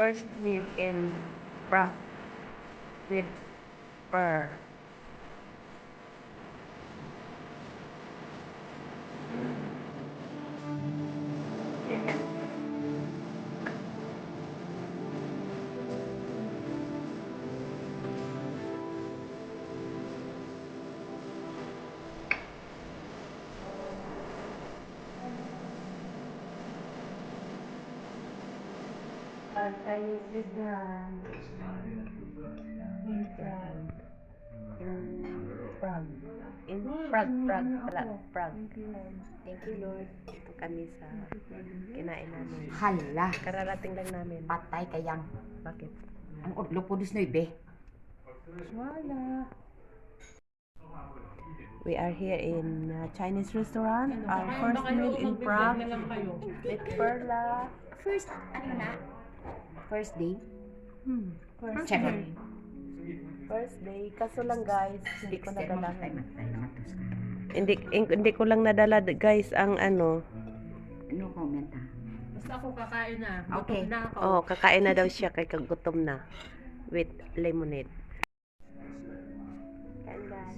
first meal in Prague with pearl. Chinese restaurant in Prague. In Prague. Thank you, Lord. Ito kami sa kinain namin. Hala, Kararating lang namin. patay kayang. Bakit? Ang udlo po dis noy Wala. We are here in Chinese restaurant. Our first meal in Prague with Perla. First, First day? First Check day. First day. Kaso lang guys, hindi ko nadala. Hindi ko lang nadala guys ang ano. No comment ha. Basta ako kakain na. Okay. Gutom na ako. Oh, kakain na daw siya kay kagutom na. With lemonade. Kain guys.